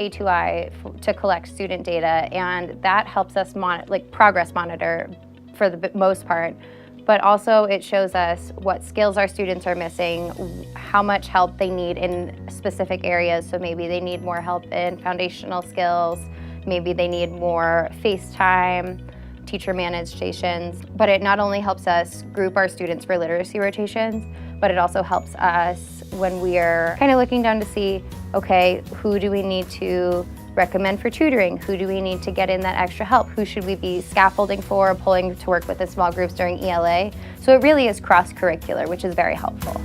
A2i to collect student data, and that helps us progress monitor for the most part. But also it shows us what skills our students are missing, how much help they need in specific areas. So maybe they need more help in foundational skills, maybe they need more face time, teacher managed stations. But it not only helps us group our students for literacy rotations, but it also helps us when we are kind of looking down to see, okay, who do we need to recommend for tutoring? Who do we need to get in that extra help? Who should we be scaffolding for, pulling to work with in small groups during ELA? So it really is cross-curricular, which is very helpful.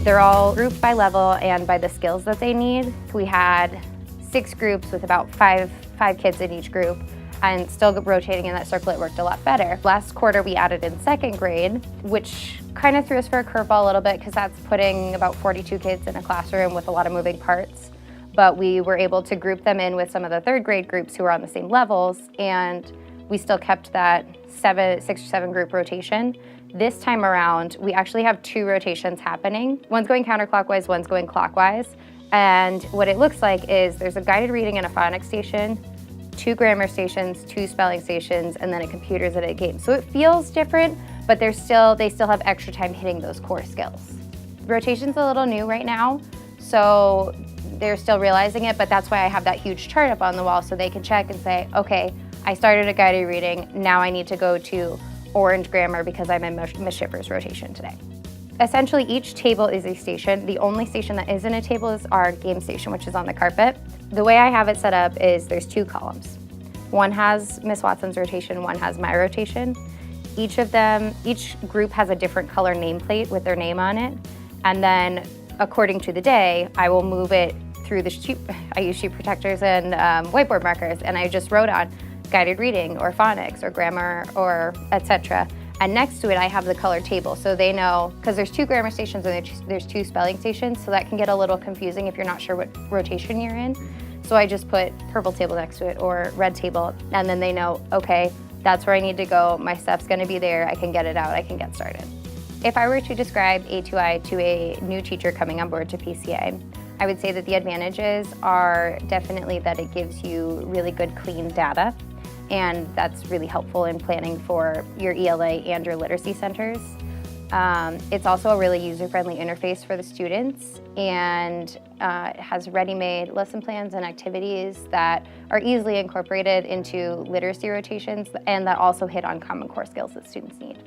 They're all grouped by level and by the skills that they need. We had 6 groups with about five kids in each group, and still rotating in that circle, it worked a lot better. Last quarter, we added in 2nd grade, which kind of threw us for a curveball a little bit because that's putting about 42 kids in a classroom with a lot of moving parts. But we were able to group them in with some of the 3rd grade groups who were on the same levels, and we still kept that 6 or 7 group rotation. This time around, we actually have 2 rotations happening. One's going counterclockwise, one's going clockwise. And what it looks like is there's a guided reading and a phonics station, 2 grammar stations, 2 spelling stations, and then a computers and a game. So it feels different, but they still have extra time hitting those core skills. Rotation's a little new right now, so they're still realizing it, but that's why I have that huge chart up on the wall so they can check and say, okay, I started a guided reading, now I need to go to orange grammar because I'm in Miss Shipper's rotation today. Essentially, each table is a station. The only station that isn't a table is our game station, which is on the carpet. The way I have it set up is there's 2 columns. One has Miss Watson's rotation, one has my rotation. Each group has a different color nameplate with their name on it. And then according to the day, I will move it through the sheet. I use sheet protectors and whiteboard markers, and I just wrote on guided reading or phonics or grammar or etc. And next to it, I have the color table, so they know, because there's 2 grammar stations and there's 2 spelling stations, so that can get a little confusing if you're not sure what rotation you're in. So I just put purple table next to it or red table, and then they know, okay, that's where I need to go, my stuff's gonna be there, I can get it out, I can get started. If I were to describe A2i to a new teacher coming on board to PCA, I would say that the advantages are definitely that it gives you really good, clean data, and that's really helpful in planning for your ELA and your literacy centers. It's also a really user-friendly interface for the students, and it has ready-made lesson plans and activities that are easily incorporated into literacy rotations and that also hit on common core skills that students need.